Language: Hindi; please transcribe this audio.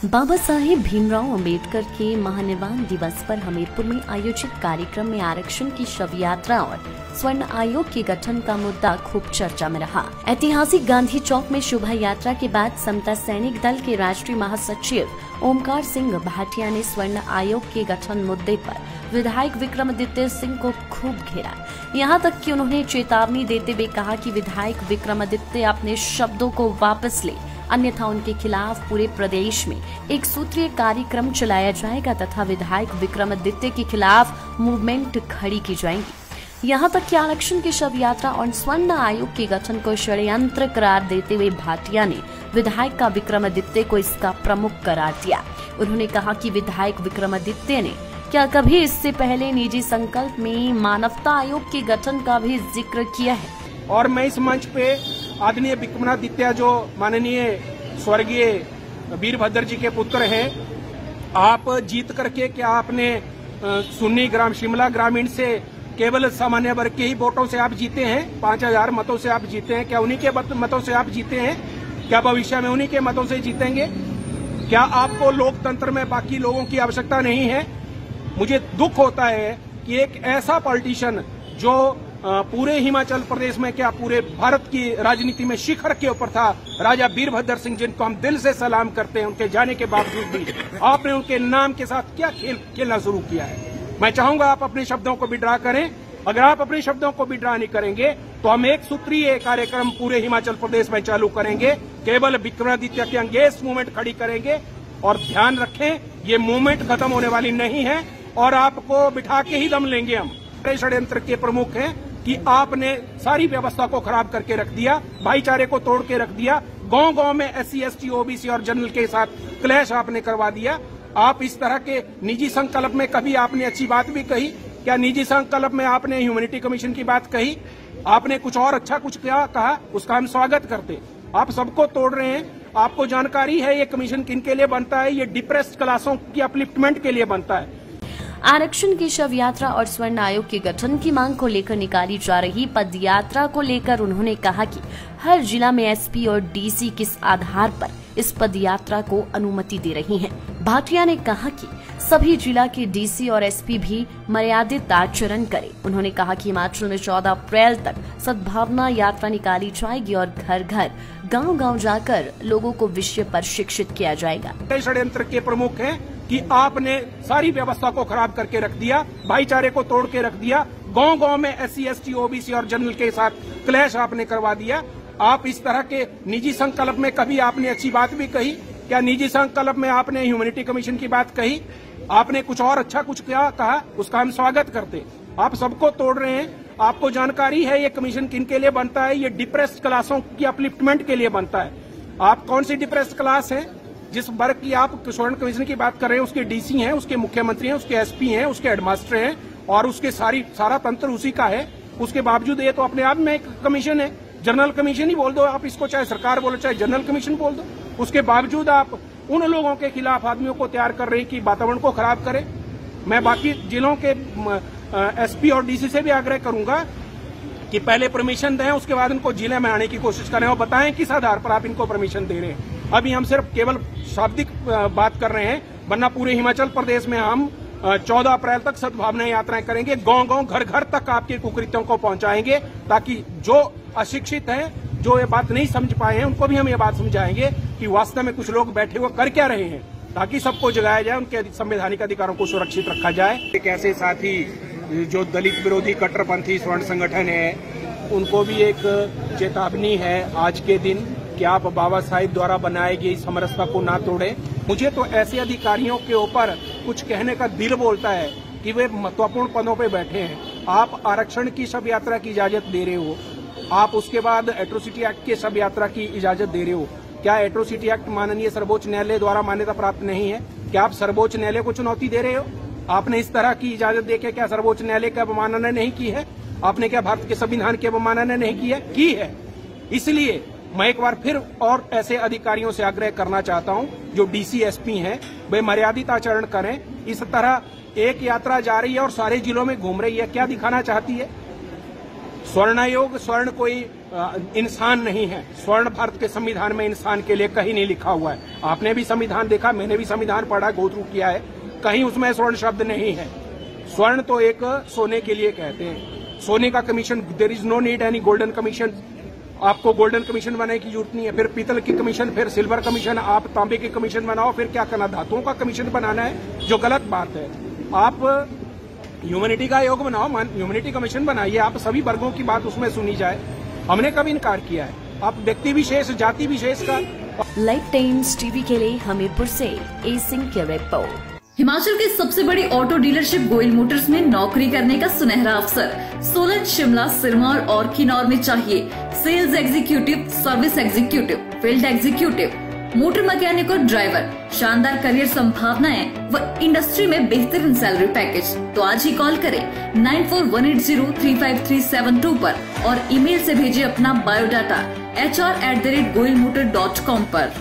बाबा साहेब भीमराव अंबेडकर के महानिर्वाण दिवस पर हमीरपुर में आयोजित कार्यक्रम में आरक्षण की शव यात्रा और स्वर्ण आयोग के गठन का मुद्दा खूब चर्चा में रहा। ऐतिहासिक गांधी चौक में शोभा यात्रा के बाद समता सैनिक दल के राष्ट्रीय महासचिव ओमकार सिंह भाटिया ने स्वर्ण आयोग के गठन मुद्दे पर विधायक विक्रमादित्य सिंह को खूब घेरा। यहाँ तक कि उन्होंने चेतावनी देते हुए कहा कि विधायक विक्रमादित्य अपने शब्दों को वापस ले, अन्यथा उनके खिलाफ पूरे प्रदेश में एक सूत्रीय कार्यक्रम चलाया जाएगा तथा विधायक विक्रमादित्य के खिलाफ मूवमेंट खड़ी की जाएगी। यहाँ तक कि आरक्षण की शव यात्रा और स्वर्ण आयोग के गठन को षड्यंत्र करार देते हुए भाटिया ने विधायक का विक्रमादित्य को इसका प्रमुख करार दिया। उन्होंने कहा कि विधायक विक्रमादित्य ने क्या कभी इससे पहले निजी संकल्प में मानवता आयोग के गठन का भी जिक्र किया है। और मैं इस मंच पे आदरणीय विक्रमादित्य जो माननीय स्वर्गीय वीरभद्र जी के पुत्र हैं, आप जीत करके क्या आपने सुन्नी ग्राम शिमला ग्रामीण से केवल सामान्य वर्ग के ही वोटों से आप जीते हैं? 5000 मतों से आप जीते हैं? क्या उन्हीं के मतों से आप जीते हैं? क्या भविष्य में उन्हीं के मतों से जीतेंगे? क्या आपको लोकतंत्र में बाकी लोगों की आवश्यकता नहीं है? मुझे दुख होता है कि एक ऐसा पॉलिटिशियन जो पूरे हिमाचल प्रदेश में क्या पूरे भारत की राजनीति में शिखर के ऊपर था, राजा वीरभद्र सिंह, जिनको हम दिल से सलाम करते हैं, उनके जाने के बावजूद भी आपने उनके नाम के साथ क्या खेल खेलना शुरू किया है। मैं चाहूंगा आप अपने शब्दों को विड्रा करें। अगर आप अपने शब्दों को विड्रा नहीं करेंगे तो हम एक सूत्रीय कार्यक्रम पूरे हिमाचल प्रदेश में चालू करेंगे, केवल विक्रमादित्य के अंगेज मूवमेंट खड़ी करेंगे। और ध्यान रखें, ये मूवमेंट खत्म होने वाली नहीं है और आपको बिठा के ही दम लेंगे हम। षड्यंत्र के प्रमुख हैं कि आपने सारी व्यवस्था को खराब करके रख दिया, भाईचारे को तोड़ के रख दिया, गांव गांव में SC ST OBC और जनरल के साथ क्लैश आपने करवा दिया। आप इस तरह के निजी संकल्प में कभी आपने अच्छी बात भी कही? क्या निजी संकल्प में आपने ह्यूमैनिटी कमीशन की बात कही? आपने कुछ और अच्छा कुछ क्या कहा? उसका हम स्वागत करते। आप सबको तोड़ रहे हैं। आपको जानकारी है ये कमीशन किन के लिए बनता है? ये डिप्रेस्ड क्लासों की अपलिफ्टमेंट के लिए बनता है। आरक्षण की शव यात्रा और स्वर्ण आयोग के गठन की मांग को लेकर निकाली जा रही पद यात्रा को लेकर उन्होंने कहा कि हर जिला में SP और DC किस आधार पर इस पद यात्रा को अनुमति दे रही हैं। भाटिया ने कहा कि सभी जिला के DC और SP भी मर्यादित आचरण करें। उन्होंने कहा कि हिमाचल में 14 अप्रैल तक सद्भावना यात्रा निकाली जाएगी और घर घर गांव-गांव जाकर लोगों को विषय पर शिक्षित किया जाएगा। षड्यंत्र के प्रमुख हैं कि आपने सारी व्यवस्था को खराब करके रख दिया, भाईचारे को तोड़ के रख दिया, गांव गांव में SC ST OBC और जनरल के साथ क्लैश आपने करवा दिया। आप इस तरह के निजी संकल्प में कभी आपने अच्छी बात भी कही? क्या निजी संकल्प में आपने ह्यूमैनिटी कमीशन की बात कही? आपने कुछ और अच्छा कुछ क्या कहा? उसका हम स्वागत करते। आप सबको तोड़ रहे हैं। आपको जानकारी है ये कमीशन किन के लिए बनता है? ये डिप्रेस्ड क्लासों की अपलिफ्टमेंट के लिए बनता है। आप कौन सी डिप्रेस्ड क्लास है? जिस वर्ग की आप स्वर्ण कमीशन की बात कर रहे हैं, उसके DC हैं, उसके मुख्यमंत्री हैं, उसके SP हैं, उसके हेडमास्टर हैं और उसके सारा तंत्र उसी का है। उसके बावजूद ये तो अपने आप में एक कमीशन है, जनरल कमीशन ही बोल दो आप इसको, चाहे सरकार बोलो चाहे जनरल कमीशन बोल दो। उसके बावजूद आप उन लोगों के खिलाफ आदमियों को तैयार कर रहे हैं कि वातावरण को खराब करें। मैं बाकी जिलों के SP और DC से भी आग्रह करूंगा कि पहले परमिशन दें, उसके बाद उनको जिले में आने की कोशिश करें और बताएं किस आधार पर आप इनको परमिशन दे रहे हैं। अभी हम सिर्फ केवल शाब्दिक बात कर रहे हैं, वरना पूरे हिमाचल प्रदेश में हम 14 अप्रैल तक सद्भावना यात्राएं करेंगे, गांव गांव घर घर तक आपके कुकृत्यों को पहुंचाएंगे, ताकि जो अशिक्षित हैं, जो ये बात नहीं समझ पाए हैं, उनको भी हम ये बात समझाएंगे कि वास्तव में कुछ लोग बैठे हुए कर क्या रहे हैं, ताकि सबको जगाया जाए, उनके संवैधानिक अधिकारों को सुरक्षित रखा जाए। एक ऐसे साथी जो दलित विरोधी कट्टरपंथी स्वर्ण संगठन है, उनको भी एक चेतावनी है आज के दिन कि आप बाबा साहिब द्वारा बनाए गए इस समरसता को ना तोड़ें। मुझे तो ऐसे अधिकारियों के ऊपर कुछ कहने का दिल बोलता है कि वे महत्वपूर्ण पदों पे बैठे हैं। आप आरक्षण की शव यात्रा की इजाजत दे रहे हो, आप उसके बाद एट्रोसिटी एक्ट की शव यात्रा की इजाजत दे रहे हो। क्या एट्रोसिटी एक्ट माननीय सर्वोच्च न्यायालय द्वारा मान्यता प्राप्त नहीं है? क्या आप सर्वोच्च न्यायालय को चुनौती दे रहे हो? आपने इस तरह की इजाजत देके क्या सर्वोच्च न्यायालय की अवमानना नहीं की है? आपने क्या भारत के संविधान की अवमानना नहीं की है? इसलिए मैं एक बार फिर और ऐसे अधिकारियों से आग्रह करना चाहता हूं जो DC SP हैं, वे मर्यादित आचरण करें। इस तरह एक यात्रा जा रही है और सारे जिलों में घूम रही है, क्या दिखाना चाहती है? स्वर्ण आयोग स्वर्ण कोई इंसान नहीं है। स्वर्ण भारत के संविधान में इंसान के लिए कहीं नहीं लिखा हुआ है। आपने भी संविधान देखा, मैंने भी संविधान पढ़ा, गो थ्रू किया है, कहीं उसमें स्वर्ण शब्द नहीं है। स्वर्ण तो एक सोने के लिए कहते हैं। सोने का commission, there is no need any golden commission. आपको गोल्डन कमीशन बनाने की जरूरत नहीं है। फिर पीतल की कमीशन, फिर सिल्वर कमीशन, आप तांबे की कमीशन बनाओ, फिर क्या करना, धातुओं का कमीशन बनाना है, जो गलत बात है। आप ह्यूमैनिटी का आयोग बनाओ, ह्यूमैनिटी कमीशन बनाइए, आप सभी वर्गों की बात उसमें सुनी जाए। हमने कभी इनकार किया है। आप व्यक्ति विशेष, जाति विशेष का। लाइव टाइम्स टीवी के लिए हमीरपुर से ए सिंह की रिपोर्ट। हिमाचल की सबसे बड़ी ऑटो डीलरशिप गोयल मोटर्स में नौकरी करने का सुनहरा अवसर। सोलन, शिमला, सिरमौर और किन्नौर में चाहिए sales executive, service executive, field executive, motor mechanic और ड्राइवर। शानदार करियर संभावनाएं व इंडस्ट्री में बेहतरीन सैलरी पैकेज। तो आज ही कॉल करें 9418035372 पर और ईमेल से भेजिए अपना बायोडाटा hr@goilmotor.com पर।